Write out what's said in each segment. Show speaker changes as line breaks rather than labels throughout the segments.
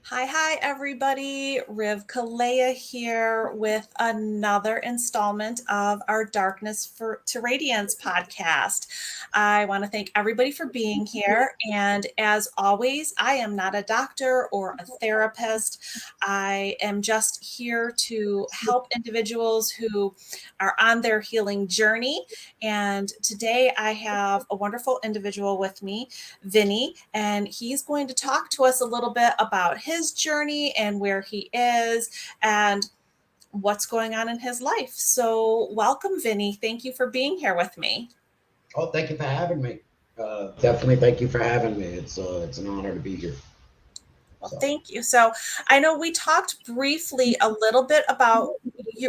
Hi, everybody. Riv Kalea here with another installment of our to Radiance podcast. I want to thank everybody for being here. And as always, I am not a doctor or a therapist. I am just here to help individuals who are on their healing journey. And today I have a wonderful individual with me, Vinny, and he's going to talk to us a little bit about his journey and where he is and what's going on in his life. So, welcome, Vinny. Thank you for being here with me.
Oh, thank you for having me. Definitely, thank you for having me. It's an honor to be here.
Well,
So,
thank you. So, I know we talked briefly a little bit about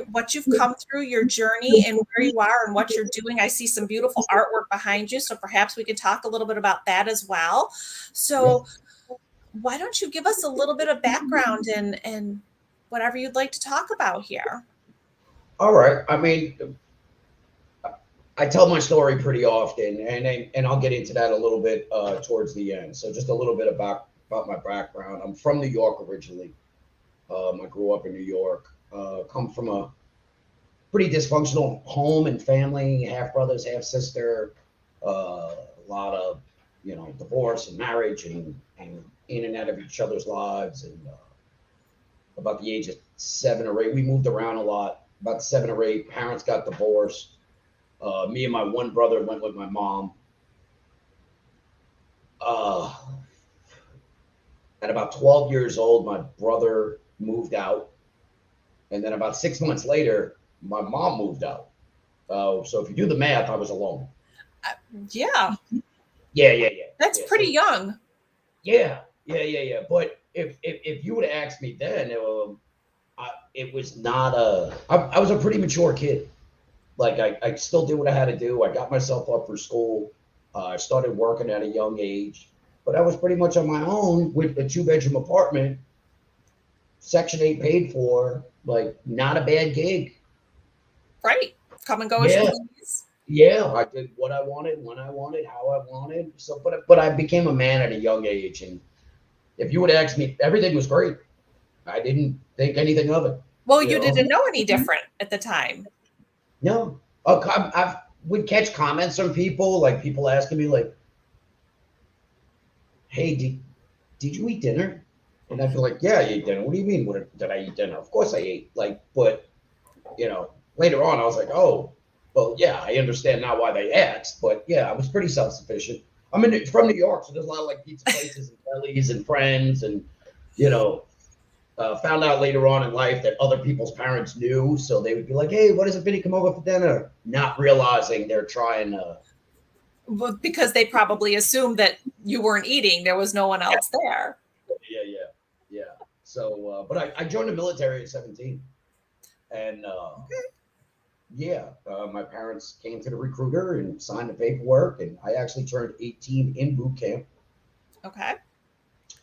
what you've come through, your journey, and where you are and what you're doing. I see some beautiful artwork behind you, so perhaps we could talk a little bit about that as well.
yeah.
So, why don't you give us a little bit of background and whatever you'd like to talk about here?
All right. I tell my story pretty often, and I'll get into that a little bit towards the end. So, just a little bit about my background. I'm from New York originally. I grew up in New York. Come from a pretty dysfunctional home and family. Half brothers, half sister. A lot of divorce and marriage and in and out of each other's lives. And about the age of 7 or 8, we moved around a lot. About 7 or 8, parents got divorced. Me and my one brother went with my mom. Uh, at about 12 years old, my brother moved out. And then about 6 months later, my mom moved out. So if you do the math, I was alone.
Uh, yeah, that's
Yeah.
pretty young.
Yeah. But if you would have asked me then, it was not I was a pretty mature kid. Like I still did what I had to do. I got myself up for school. I started working at a young age, but I was pretty much on my own with a 2 bedroom apartment, Section 8 paid for, like not a bad gig.
Right. Come and go as you
Yeah,
please.
yeah. I did what I wanted, when I wanted, how I wanted. So, but I became a man at a young age, and if you would ask me, everything was great. I didn't think anything of it.
Well,
You
you
know,
didn't know any different at the time.
no. I've would catch comments from people, like people asking me, like, "Hey, did you eat dinner?" And I'd be like, "Yeah, I ate dinner." What do you mean? Did I eat dinner? Of course I ate. Like, but you know, later on, I was like, "Oh, well, yeah, I understand now why they asked." But yeah, I was pretty self sufficient. From New York, so there's a lot of like pizza places and delis and friends, and you know, found out later on in life that other people's parents knew, so they would be like, "Hey, what does it Vinny come over for dinner?" Not realizing they're trying to.
Well, because they probably assumed that you weren't eating, there was no one else there.
Yeah. So, but I joined the military at 17, and yeah, my parents came to the recruiter and signed the paperwork, and I actually turned 18 in boot camp.
Okay.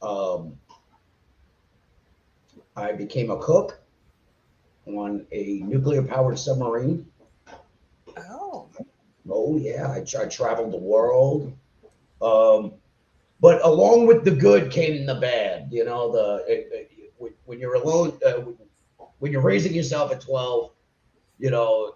Um, I became a cook on a nuclear powered submarine.
Oh,
Oh yeah, I traveled the world. Um, but along with the good came the bad. When you're alone, when you're raising yourself at 12, you know,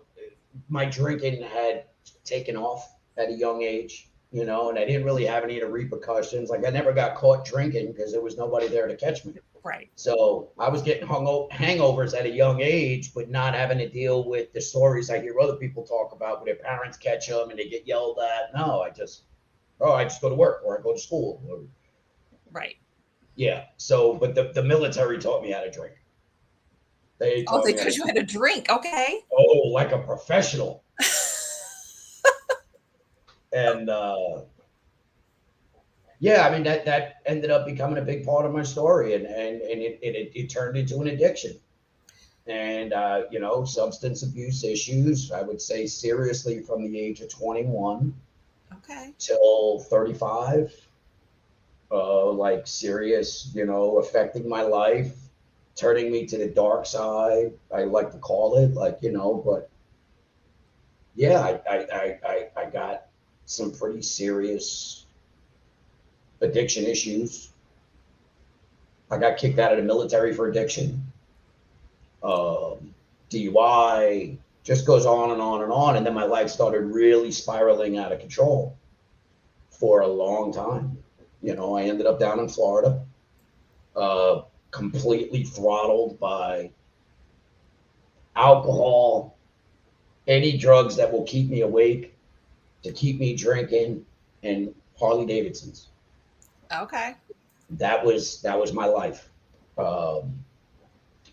my drinking had taken off at a young age. And I didn't really have any of the repercussions. Like I never got caught drinking because there was nobody there to catch me.
right.
So I was getting hangovers at a young age, but not having to deal with the stories I hear other people talk about where their parents catch them and they get yelled at. No, I just go to work or I go to school.
Right.
Yeah. So, but the military taught me how to drink. They
Oh,
taught
they
me how to
because you had a drink. Okay.
like a professional. And yeah, I mean that ended up becoming a big part of my story, and it turned into an addiction. And substance abuse issues. I would say seriously from the age of 21
Okay.
till 35. Like serious, affecting my life, turning me to the dark side. I like to call it, but yeah, I got some pretty serious addiction issues. I got kicked out of the military for addiction. DUI, just goes on and on and on. And then my life started really spiraling out of control for a long time. You know, I ended up down in Florida, completely throttled by alcohol, any drugs that will keep me awake, to keep me drinking, and Harley Davidsons.
Okay.
That was my life.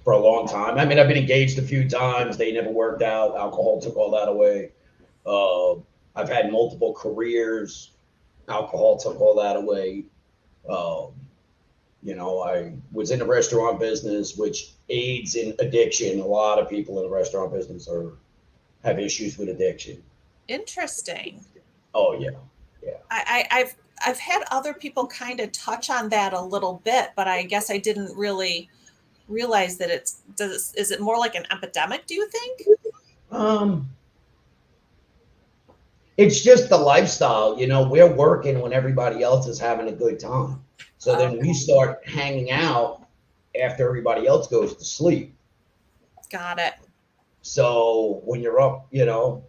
For a long time. I mean, I've been engaged a few times. They never worked out. Alcohol took all that away. I've had multiple careers. Alcohol took all that away. You know, I was in the restaurant business, which aids in addiction. A lot of people in the restaurant business have issues with addiction.
Interesting.
Oh yeah, yeah.
I've had other people kind of touch on that a little bit, but I guess I didn't really realize that is it more like an epidemic, do you think?
It's just the lifestyle, you know, we're working when everybody else is having a good time. So then we start hanging out after everybody else goes to sleep.
Got it.
So when you're up, you know,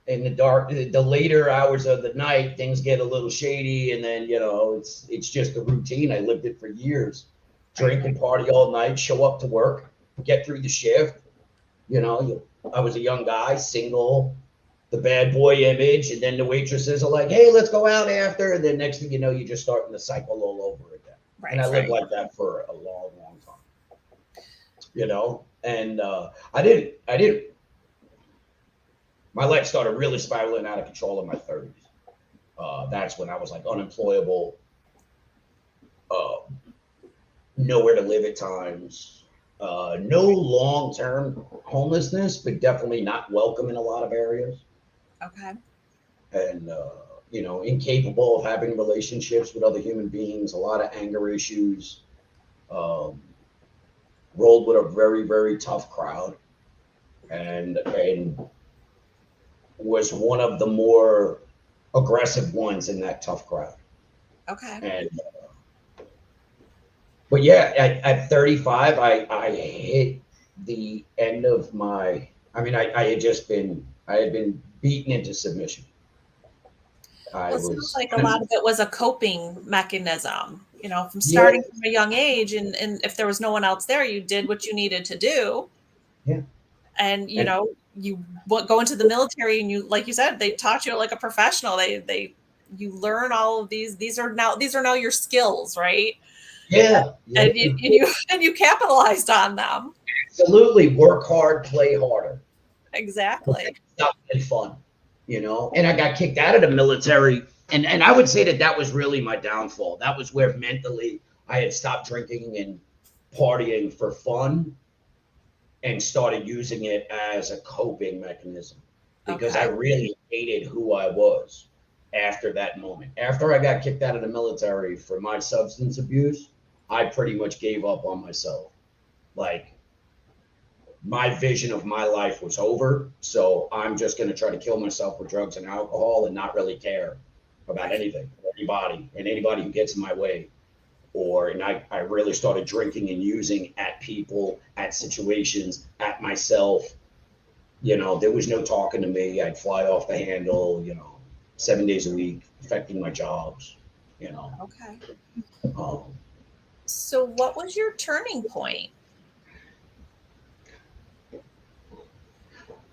in the dark, the later hours of the night, things get a little shady, and then, you know, it's just a routine. I lived it for years. Drink and party all night, show up to work, get through the shift. You know, I was a young guy, single, the bad boy image, and then the waitresses are like, hey, let's go out after. And then next thing you know, you're just starting the cycle all over again. Right, and I lived like that for a long, long time. You know, and I didn't. My life started really spiraling out of control in my 30s. That's when I was like unemployable. Nowhere to live at times, no long-term homelessness, but definitely not welcome in a lot of areas.
Okay.
And, you know, incapable of having relationships with other human beings, a lot of anger issues, rolled with a very, very tough crowd, and was one of the more aggressive ones in that tough crowd.
Okay.
And, but yeah, at 35, I hit the end of my. I mean, I had been beaten into submission.
It sounds like a lot of it was a coping mechanism. You know, from starting from a young age, and if there was no one else there, you did what you needed to do.
Yeah.
And you know, you go into the military, and you, like you said, they taught you like a professional. You learn all of these. These are now your skills, right?
Yeah.
And you capitalized on them.
Absolutely. Work hard, play harder.
Exactly.
Stuff and fun, you know. And I got kicked out of the military, and I would say that was really my downfall. That was where mentally I had stopped drinking and partying for fun and started using it as a coping mechanism, because I really hated who I was after that moment. After I got kicked out of the military for my substance abuse, I pretty much gave up on myself. Like, my vision of my life was over. So I'm just going to try to kill myself with drugs and alcohol and not really care about anything, anybody who gets in my way. And I really started drinking and using at people, at situations, at myself. You know, there was no talking to me. I'd fly off the handle, you know, 7 days a week, affecting my jobs, you know.
Okay. So what was your turning point?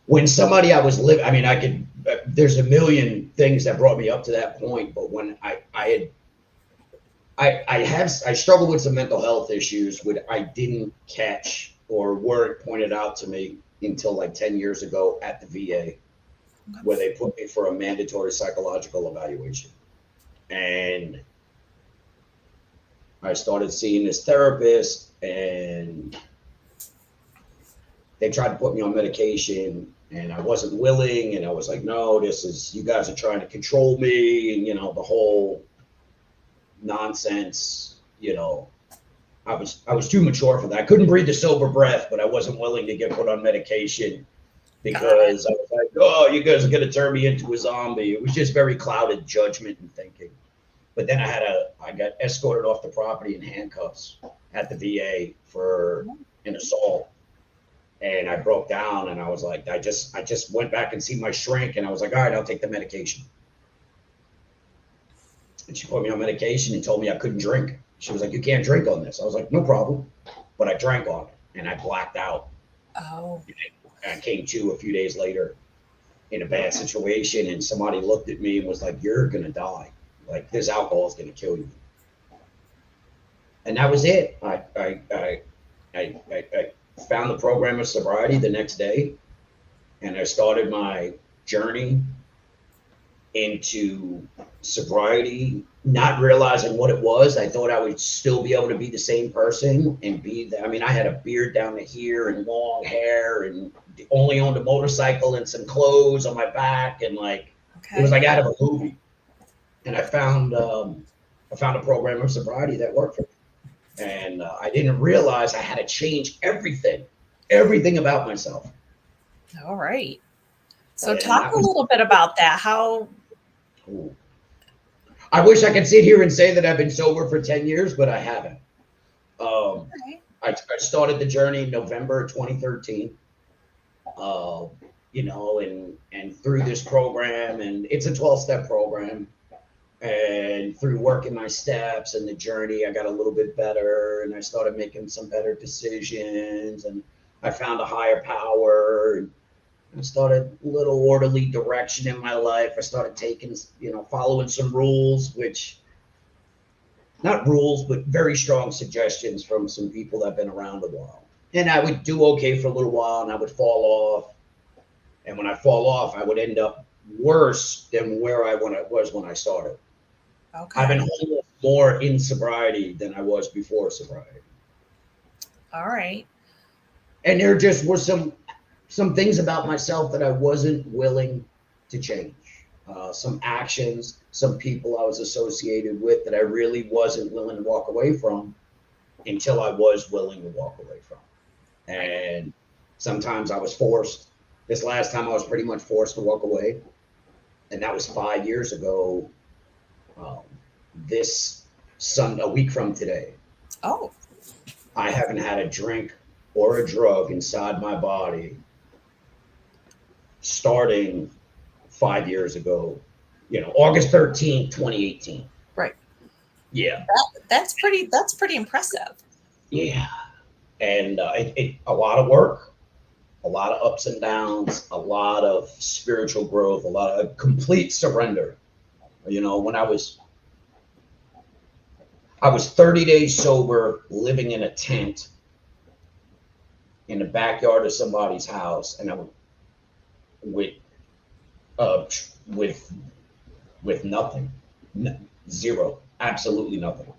When somebody I was living, I mean, there's a million things that brought me up to that point, but when I struggled with some mental health issues which I didn't catch or weren't pointed out to me until like 10 years ago at the VA, where they put me for a mandatory psychological evaluation. And I started seeing this therapist, and they tried to put me on medication, and I wasn't willing. And I was like, no, you guys are trying to control me. And, you know, the whole nonsense, you know, I was too mature for that. I couldn't breathe the sober breath, but I wasn't willing to get put on medication because I was like, oh, you guys are going to turn me into a zombie. It was just very clouded judgment and thinking. But then I got escorted off the property in handcuffs at the VA for an assault. And I broke down and I was like, I just went back and see my shrink and I was like, all right, I'll take the medication. And she put me on medication and told me I couldn't drink. She was like, you can't drink on this. I was like, no problem. But I drank on it and I blacked out.
Oh.
And I came to a few days later in a bad situation and somebody looked at me and was like, you're going to die. Like this alcohol is going to kill you. And that was it. I found the program of sobriety the next day and I started my journey into sobriety, not realizing what it was. I thought I would still be able to be the same person and be that. I mean, I had a beard down to here and long hair and only owned a motorcycle and some clothes on my back. And like, It was like out of a movie. And I found a program of sobriety that worked for me. And I didn't realize I had to change everything about myself.
All right. So talk a little bit about that. How?
Ooh. I wish I could sit here and say that I've been sober for 10 years, but I haven't. I started the journey in November 2013. And through this program, and it's a 12-step program. And through working my steps and the journey, I got a little bit better and I started making some better decisions and I found a higher power and I started a little orderly direction in my life. I started taking, following some rules, which not rules, but very strong suggestions from some people that have been around a while. And I would do okay for a little while and I would fall off. And when I fall off, I would end up worse than where I was when I started.
Okay.
I've been homeless more in sobriety than I was before sobriety.
All right.
And there just were some things about myself that I wasn't willing to change. Some actions, some people I was associated with that I really wasn't willing to walk away from until I was willing to walk away from. And sometimes I was forced. This last time I was pretty much forced to walk away. And that was 5 years ago. This Sunday, a week from today.
Oh.
I haven't had a drink or a drug inside my body starting 5 years ago, August 13th, 2018.
Right.
Yeah.
That's pretty impressive.
Yeah. And a lot of work, a lot of ups and downs, a lot of spiritual growth, a lot of complete surrender. When I was 30 days sober, living in a tent in the backyard of somebody's house, and I would with nothing, zero, absolutely nothing,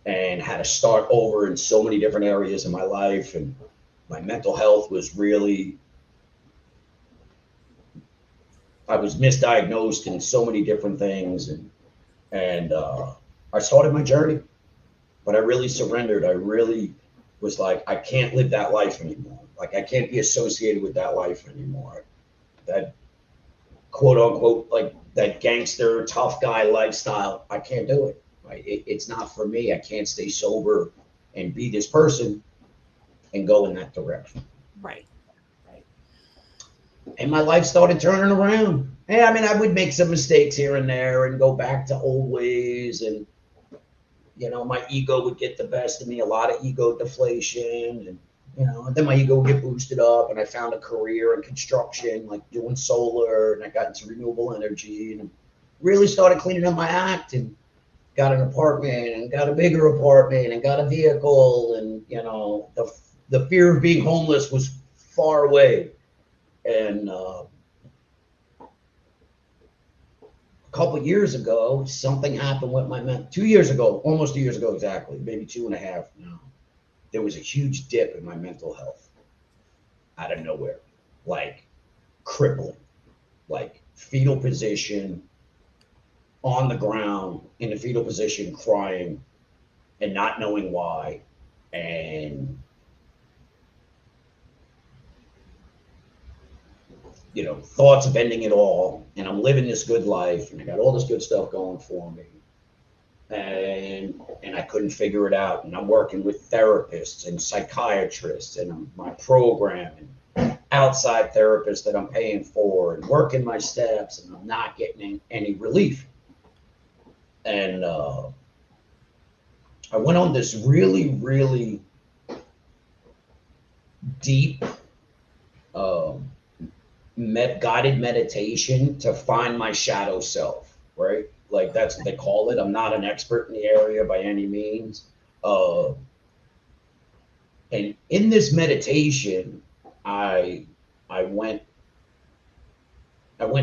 and had to start over in so many different areas in my life, and my mental health was really. I was misdiagnosed in so many different things, and I started my journey, but I really surrendered. I really was like, I can't live that life anymore. Like I can't be associated with that life anymore. That quote unquote, like that gangster tough guy lifestyle, I can't do it. It's not for me. I can't stay sober and be this person and go in that direction.
Right.
And my life started turning around. And I mean, I would make some mistakes here and there and go back to old ways. And, my ego would get the best of me, a lot of ego deflation. And, then my ego would get boosted up. And I found a career in construction, like doing solar. And I got into renewable energy and really started cleaning up my act and got an apartment and got a bigger apartment and got a vehicle. And, the fear of being homeless was far away. And a couple of years ago, something happened with my mental. 2 years ago, almost 2 years ago exactly, maybe 2.5 now. There was a huge dip in my mental health out of nowhere, like crippling, like fetal position, on the ground, in the fetal position, crying and not knowing why. And thoughts of ending it all, and I'm living this good life, and I got all this good stuff going for me. and I couldn't figure it out. And I'm working with therapists and psychiatrists and my program and outside therapists that I'm paying for and working my steps, and I'm not getting any relief. And I went on this really, really deep guided meditation to find my shadow self, right? Like that's what they call it. I'm not an expert in the area by any means. And in this meditation, I I went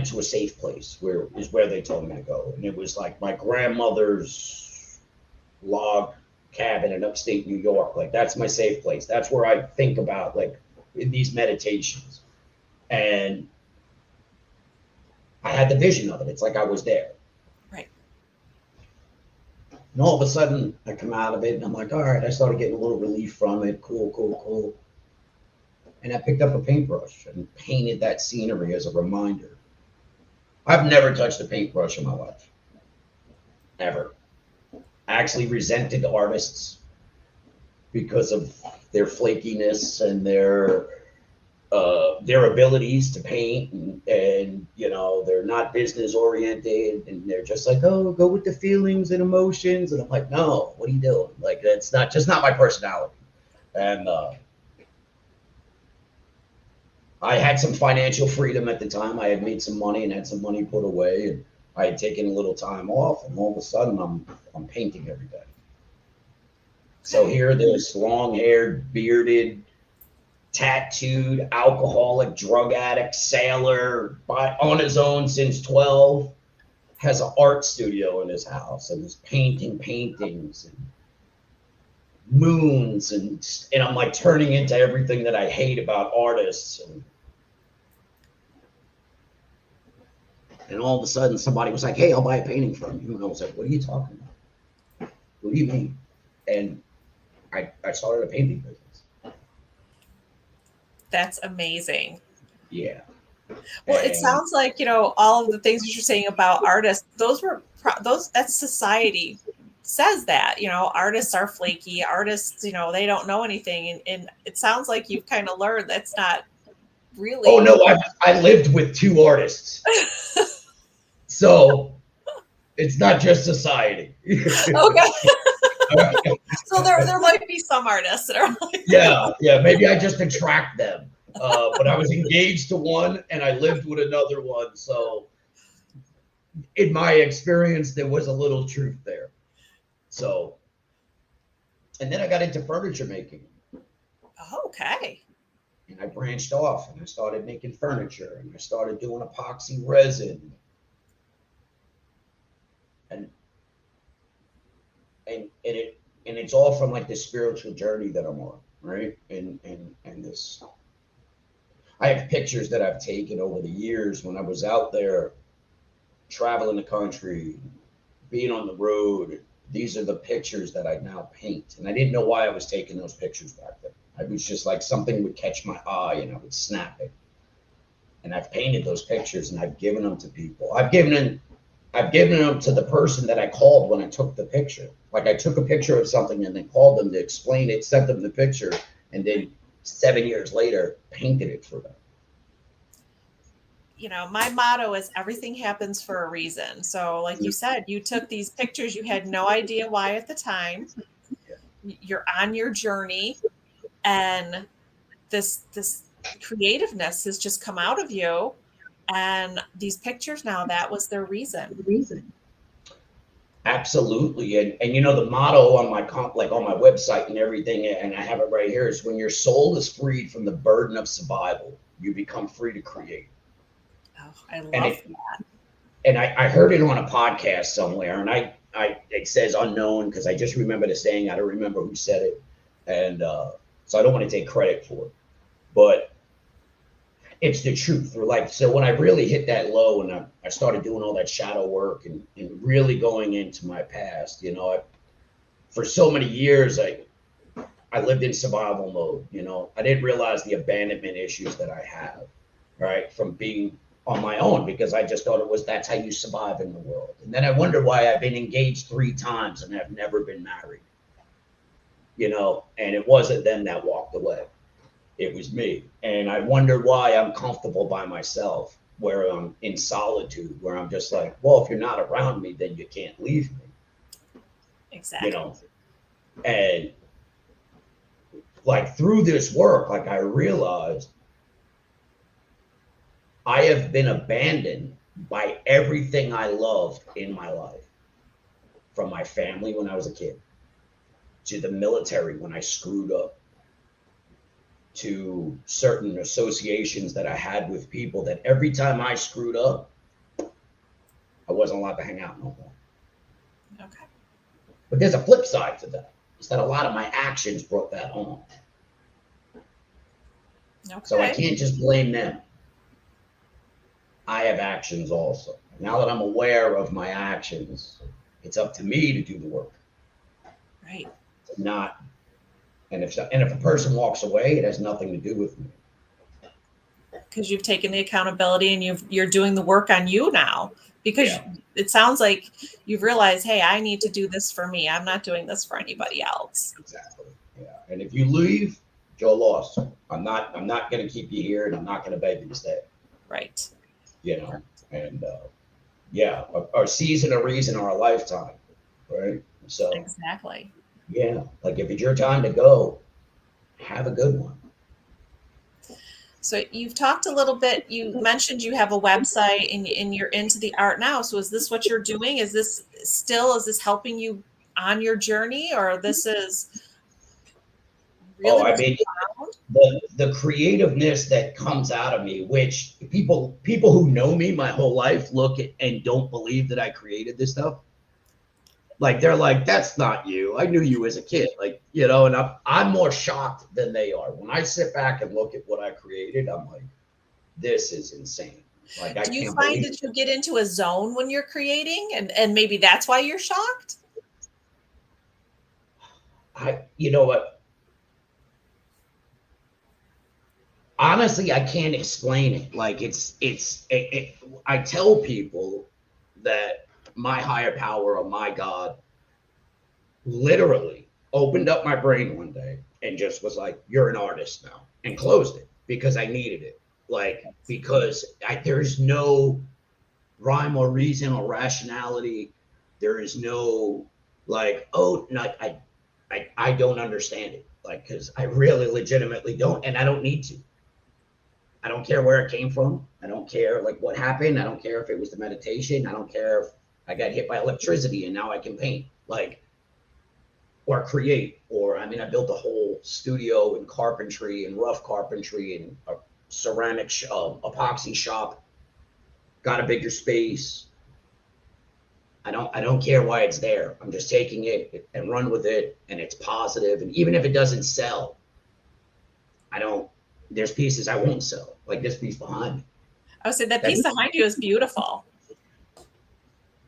to a safe place where they told me to go. And it was like my grandmother's log cabin in upstate New York. Like that's my safe place. That's where I think about like in these meditations. And I had the vision of it. It's like I was there.
Right.
And all of a sudden I come out of it and I'm like, all right, I started getting a little relief from it. Cool. And I picked up a paintbrush and painted that scenery as a reminder. I've never touched a paintbrush in my life. Ever. I actually resented artists because of their flakiness and their abilities to paint, and you know, they're not business oriented, and they're just like, oh, go with the feelings and emotions. And I'm like, no, what are you doing? Like, that's not my personality. And I had some financial freedom at the time. I had made some money and had some money put away, and I had taken a little time off, and all of a sudden I'm painting every day. So here, this long-haired, bearded, tattooed, alcoholic, drug addict, sailor, on his own since 12, has an art studio in his house and is painting paintings and moons, and I'm like turning into everything that I hate about artists. And all of a sudden somebody was like, hey, I'll buy a painting from you. And I was like, what are you talking about? What do you mean? And I started a painting business.
That's amazing.
Yeah.
Well, it sounds like, you know, all of the things that you're saying about artists, that's society says that, you know, artists are flaky, artists, you know, they don't know anything. And it sounds like you've kind of learned that's not really.
Oh, no, I lived with two artists. So it's not just society.
Okay. So there might be some artists that are like,
yeah, maybe I just attract them. But I was engaged to one and I lived with another one. So in my experience, there was a little truth there. So, and then I got into furniture making.
Okay.
And I branched off and I started making furniture and I started doing epoxy resin. And it's all from like this spiritual journey that I'm on, right? And this, I have pictures that I've taken over the years when I was out there traveling the country, being on the road. These are the pictures that I now paint. And I didn't know why I was taking those pictures back then. I was just like, something would catch my eye and I would snap it. And I've painted those pictures and I've given them to people. I've given them to the person that I called when I took the picture. Like I took a picture of something and then called them to explain it, sent them the picture, and then 7 years later painted it for them.
You know, my motto is everything happens for a reason. So like you said, you took these pictures, you had no idea why at the time. You're on your journey, and this creativeness has just come out of you. And these pictures now, that was their reason.
Absolutely. And you know, the motto on my on my website and everything, and I have it right here, is when your soul is freed from the burden of survival, you become free to create.
Oh, I love that.
And I heard it on a podcast somewhere, and it says unknown because I just remember the saying. I don't remember who said it. And so I don't want to take credit for it, but it's the truth. So when I really hit that low and I started doing all that shadow work and really going into my past, you know, for so many years, I lived in survival mode. You know, I didn't realize the abandonment issues that I have, right? From being on my own because I just thought that's how you survive in the world. And then I wondered why I've been engaged 3 times and have never been married. And it wasn't them that walked away. It was me. And I wondered why I'm comfortable by myself, where I'm in solitude, where I'm just like, well, if you're not around me, then you can't leave me.
Exactly.
And like through this work, like I realized I have been abandoned by everything I loved in my life, from my family when I was a kid, to the military when I screwed up, to certain associations that I had with people that every time I screwed up, I wasn't allowed to hang out no more.
Okay.
But there's a flip side to that. Is that a lot of my actions brought that on.
Okay.
So I can't just blame them. I have actions also. Now that I'm aware of my actions, it's up to me to do the work.
Right.
And if a person walks away, it has nothing to do with me.
Because you've taken the accountability and you're doing the work on you now. Because it sounds like you've realized, hey, I need to do this for me. I'm not doing this for anybody else.
Exactly. Yeah. And if you leave, Joe lost. I'm not going to keep you here, and I'm not going to beg you to stay.
Right.
And our season, a reason, or a lifetime. Right. So
exactly.
Yeah. Like if it's your time to go, have a good one.
So you've talked a little bit, you mentioned you have a website and you're into the art now. So is this what you're doing? Is this helping you on your journey, or this is really
the creativeness that comes out of me, which people who know me my whole life look at and don't believe that I created this stuff. Like they're like, that's not you. I knew you as a kid. Like, and I'm more shocked than they are. When I sit back and look at what I created, I'm like, this is insane. Like,
do you find that you get into a zone when you're creating and maybe that's why you're shocked?
You know what? Honestly, I can't explain it. Like I tell people that my higher power or my God literally opened up my brain one day and just was like, you're an artist now, and closed it because I needed it. Like, because there's no rhyme or reason or rationality. There is no like, oh, no, I don't understand it. Like, because I really legitimately don't, and I don't need to. I don't care where it came from. I don't care like what happened. I don't care if it was the meditation. I don't care if I got hit by electricity and now I can paint, like, or create. Or I built a whole studio in carpentry and rough carpentry and a ceramic epoxy shop. Got a bigger space. I don't care why it's there. I'm just taking it and run with it, and it's positive. And even if it doesn't sell, there's pieces I won't sell, like this piece behind me.
I would say that piece behind you is beautiful.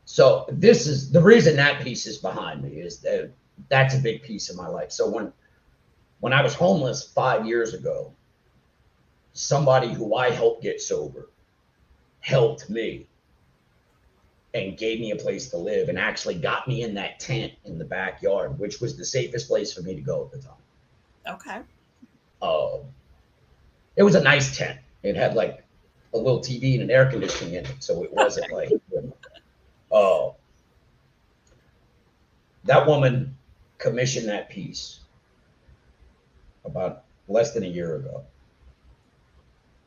So this is the reason that piece is behind me, is that that's a big piece of my life. So when I was homeless 5 years ago, somebody who I helped get sober helped me and gave me a place to live and actually got me in that tent in the backyard, which was the safest place for me to go at the time.
Okay.
It was a nice tent. It had like a little TV and an air conditioning in it. So it wasn't like, that woman commissioned that piece about less than a year ago.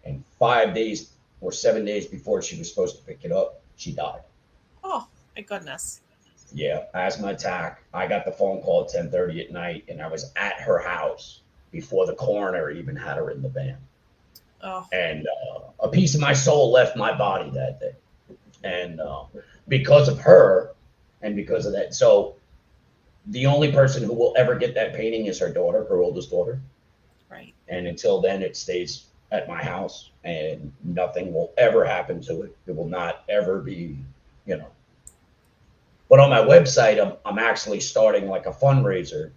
And 5 days or 7 days before she was supposed to pick it up, she died.
Oh, my goodness.
Yeah, asthma attack. I got the phone call at 10:30 at night, and I was at her house before the coroner even had her in the van.
Oh.
And a piece of my soul left my body that day. And because of her and because of that, so the only person who will ever get that painting is her daughter, her oldest daughter.
Right.
And until then, it stays at my house, and nothing will ever happen to it. It will not ever be, But on my website, I'm actually starting like a fundraiser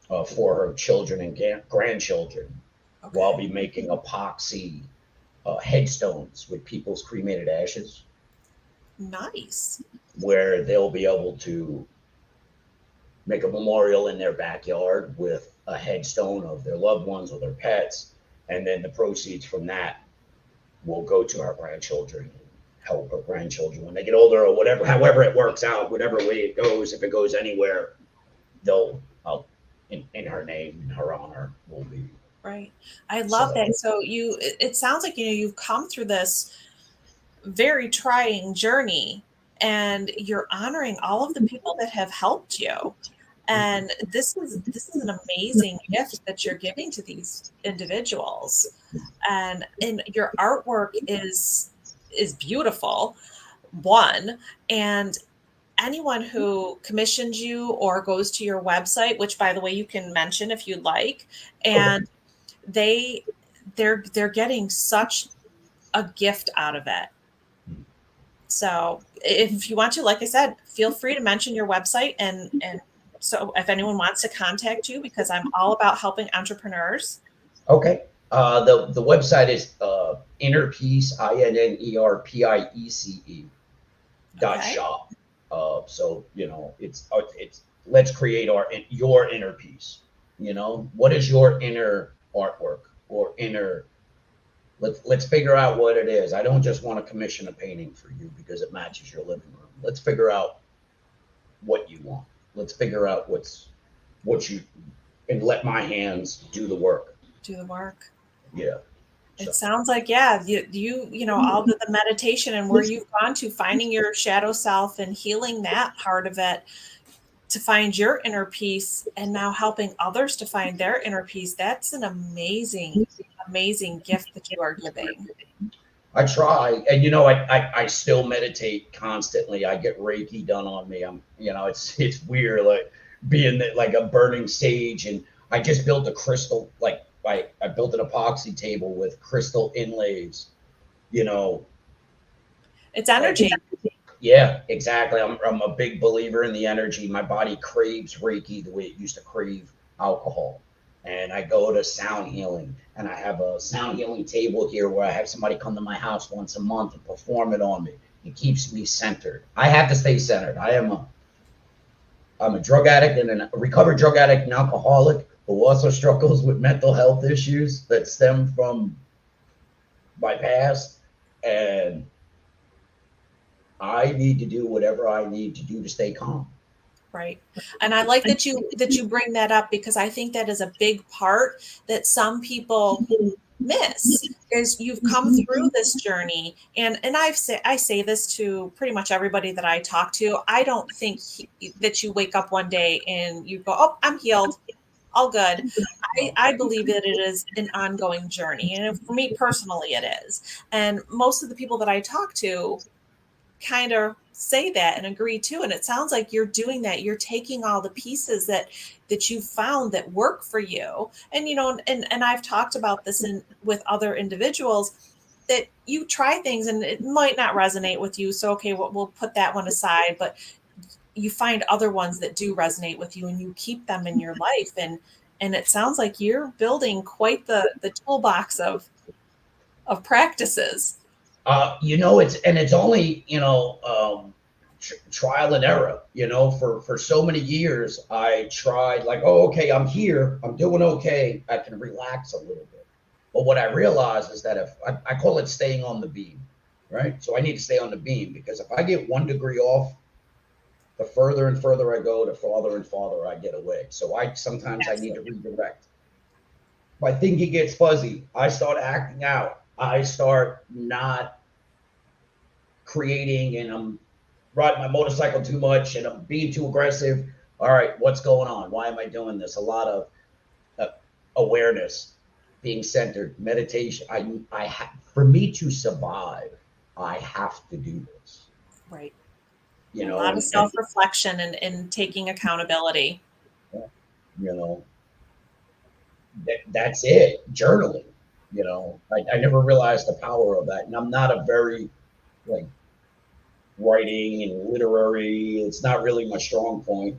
for her children and grandchildren. Okay. Where I'll be making epoxy headstones with people's cremated ashes,
Nice.
where they'll be able to make a memorial in their backyard with a headstone of their loved ones or their pets, and then the proceeds from that will go to our grandchildren, help our grandchildren when they get older or whatever, however it works out, whatever way it goes. If it goes anywhere, they'll, in her name, in her honor, will be
Right. I love
set up.
that. So it sounds like, you've come through this very trying journey and you're honoring all of the people that have helped you. And this is an amazing gift that you're giving to these individuals. And your artwork is beautiful, one, and anyone who commissions you or goes to your website, which by the way you can mention if you'd like,
Okay.
and they're getting such a gift out of it. So if you want to, like I said, feel free to mention your website, and so if anyone wants to contact you, because I'm all about helping entrepreneurs.
Okay. The website is Innerpiece, Innerpiece dot
Okay.
shop. So it's let's create your inner piece. What is your inner artwork or inner? Let's figure out what it is. I don't just want to commission a painting for you because it matches your living room. Let's figure out what you want. Let's figure out what you and let my hands do the work.
Do the work.
Yeah. So.
It sounds like, yeah, all the meditation and where you've gone to finding your shadow self and healing that part of it to find your inner peace, and now helping others to find their inner peace. That's an amazing, amazing gift that you are giving.
I try, and I still meditate constantly. I get Reiki done on me. It's weird, like being like a burning sage, and I just built a crystal, like I built an epoxy table with crystal inlays. You know,
It's energy.
yeah, exactly. I'm a big believer in the energy. My body craves Reiki the way it used to crave alcohol. And I go to sound healing, and I have a sound healing table here where I have somebody come to my house once a month and perform it on me. It keeps me centered. I have to stay centered. I'm a drug addict and a recovered drug addict and alcoholic who also struggles with mental health issues that stem from my past. And I need to do whatever I need to do to stay calm.
Right. And I like that you bring that up, because I think that is a big part that some people miss, is you've come through this journey. And I say this to pretty much everybody that I talk to. I don't think that you wake up one day and you go, "Oh, I'm healed. All good." I believe that it is an ongoing journey. And for me personally, it is. And most of the people that I talk to kind of say that and agree too, and it sounds like you're doing that. You're taking all the pieces that you found that work for you, and and I've talked about this with other individuals, that you try things and it might not resonate with you, so okay, we'll put that one aside, but you find other ones that do resonate with you and you keep them in your life, and it sounds like you're building quite the toolbox of practices.
It's only trial and error. For so many years I tried, like, oh, okay, I'm here, I'm doing okay, I can relax a little bit. But what I realized is that if I call it staying on the beam, right? So I need to stay on the beam, because if I get 1 degree off, the further and further I go, the farther and farther I get away. So sometimes I need to redirect. My thinking gets fuzzy. I start acting out. I start not creating, and I'm riding my motorcycle too much and I'm being too aggressive. All right, what's going on? Why am I doing this? A lot of awareness, being centered, meditation. For me to survive, I have to do this.
Right.
You
A
know,
lot of
and
self-reflection and taking accountability.
you know that's it. Journaling. I never realized the power of that, and I'm not a very like writing and literary. It's not really my strong point.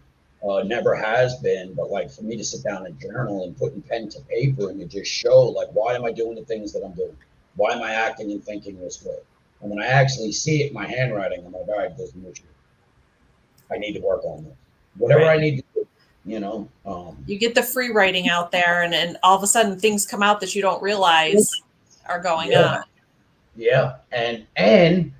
Never has been. But like for me to sit down and journal and putting pen to paper and to just show like why am I doing the things that I'm doing? Why am I acting and thinking this way? And when I actually see it in my handwriting, I'm like, all right, there's an issue. I need to work on this. Whatever I need to do,
You get the free writing out there, and all of a sudden things come out that you don't realize are going on.
Yeah. And then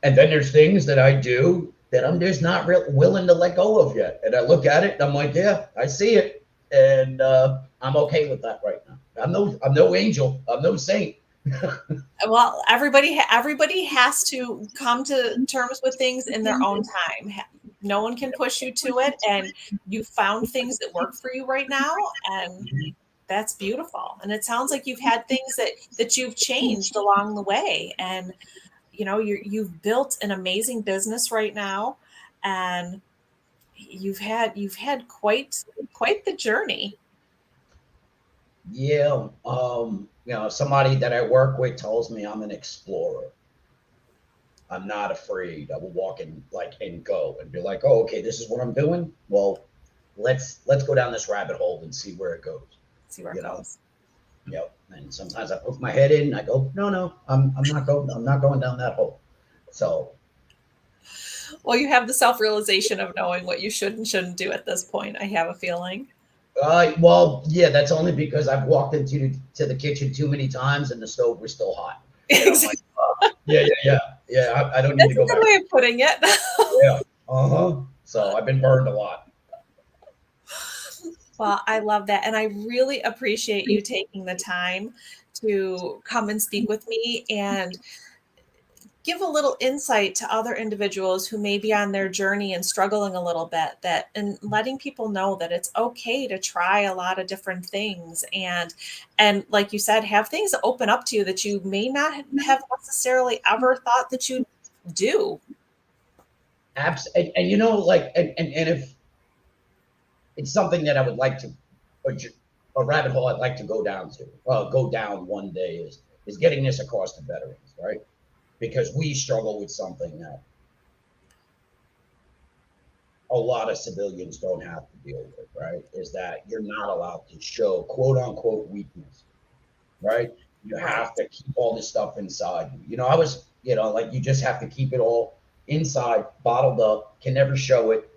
there's things that I do that I'm just not willing to let go of yet. And I look at it and I'm like, yeah, I see it. And I'm okay with that right now. I'm no angel. I'm no saint.
Well, everybody has to come to terms with things in their own time. No one can push you to it, and you found things that work for you right now, and that's beautiful. And it sounds like you've had things that you've changed along the way, and you've built an amazing business right now, and you've had quite the journey.
Yeah. Somebody that I work with tells me I'm an explorer. I'm not afraid. I will walk in and go and be like, oh, okay, this is what I'm doing. Well, let's go down this rabbit hole and see where it goes.
See where it goes.
Yep. And sometimes I poke my head in and I go, no, I'm not going down that hole. So
well, you have the self-realization of knowing what you should and shouldn't do at this point, I have a feeling.
Well, yeah, that's only because I've walked into the kitchen too many times and the stove was still hot.
Exactly.
Yeah. I don't need to go back.
That's a good way of putting it.
Yeah. So I've been burned a lot.
Well, I love that. And I really appreciate you taking the time to come and speak with me and give a little insight to other individuals who may be on their journey and struggling a little bit, and letting people know that it's okay to try a lot of different things. And like you said, have things open up to you that you may not have necessarily ever thought that you'd do.
Absolutely. And if it's something that I would like to, a rabbit hole I'd like to go down one day is getting this across to veterans, right? Because we struggle with something that a lot of civilians don't have to deal with, right? Is that you're not allowed to show quote unquote weakness, right? You have to keep all this stuff inside. I was, you just have to keep it all inside, bottled up, can never show it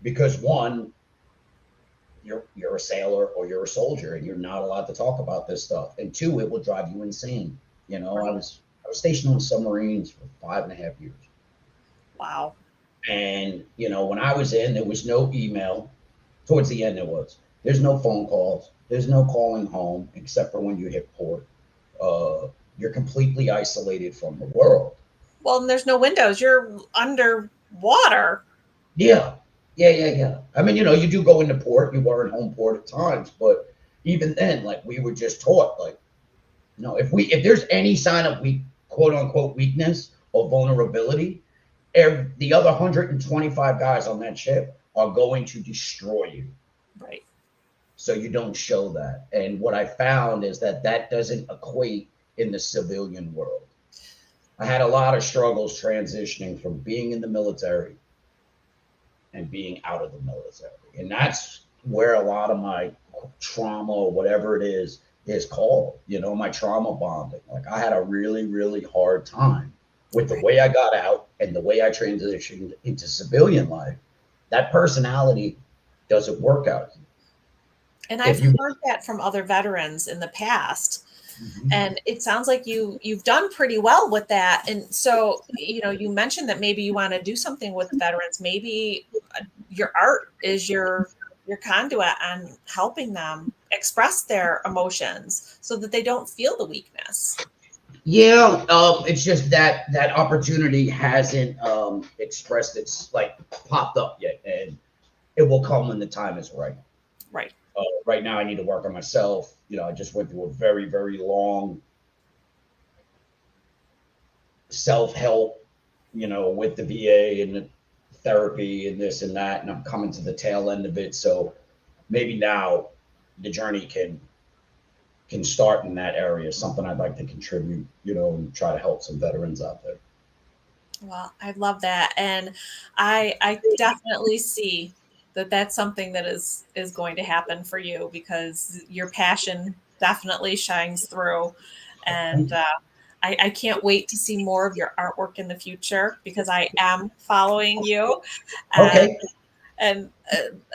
because one, you're a sailor or you're a soldier and you're not allowed to talk about this stuff. And two, it will drive you insane. I was stationed on submarines for 5.5 years.
Wow.
And, when I was in, there was no email. Towards the end, there's no phone calls. There's no calling home except for when you hit port. You're completely isolated from the world.
Well, and there's no windows. You're underwater.
Yeah. I mean, you do go into port. You were in home port at times. But even then, we were just taught, if there's any sign of quote unquote weakness or vulnerability, the other 125 guys on that ship are going to destroy you.
Right.
So you don't show that. And what I found is that doesn't equate in the civilian world. I had a lot of struggles transitioning from being in the military and being out of the military. And that's where a lot of my trauma or whatever it is called, my trauma bonding. I had a really, really hard time with the way I got out and the way I transitioned into civilian life. That personality doesn't work out.
And I've heard that from other veterans in the past. Mm-hmm. And it sounds like you've done pretty well with that. And so, you mentioned that maybe you want to do something with veterans. Maybe your art is your conduit on helping them express their emotions so that they don't feel the weakness.
Yeah, it's just that opportunity hasn't expressed its popped up yet, and it will come when the time is right.
Right.
Right now, I need to work on myself. I just went through a very, very long self-help, with the VA and the therapy and this and that, and I'm coming to the tail end of it. So maybe now the journey can start in that area. Something I'd like to contribute, and try to help some veterans out there.
Well, I love that. And I definitely see that that's something that is going to happen for you because your passion definitely shines through. And I can't wait to see more of your artwork in the future because I am following you.
Okay.
And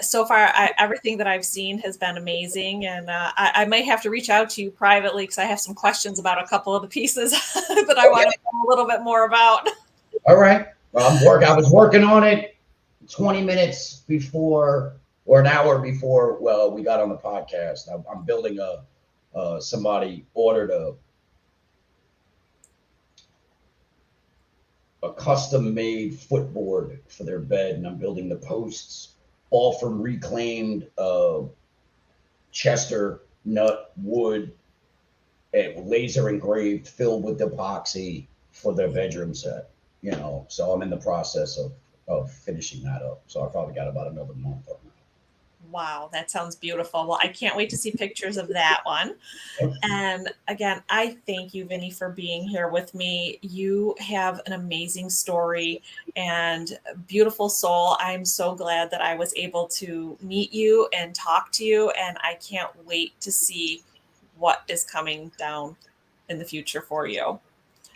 so far, everything that I've seen has been amazing. And I might have to reach out to you privately because I have some questions about a couple of the pieces that I want to know a little bit more about.
All right. Well, I was working on it 20 minutes before or an hour before. Well, we got on the podcast. I'm building somebody ordered a custom made footboard for their bed, and I'm building the posts all from reclaimed Chester nut wood, laser engraved, filled with epoxy for their bedroom set. So I'm in the process of finishing that up. So I probably got about another month on that.
Wow, that sounds beautiful. Well, I can't wait to see pictures of that one.
Yep.
And again, I thank you, Vinny, for being here with me. You have an amazing story and beautiful soul. I'm so glad that I was able to meet you and talk to you. And I can't wait to see what is coming down in the future for you.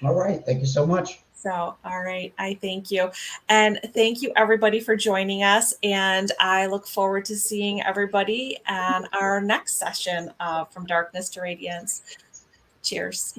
All right. Thank you so much.
So, all right. I thank you. And thank you, everybody, for joining us. And I look forward to seeing everybody on our next session of From Darkness to Radiance. Cheers.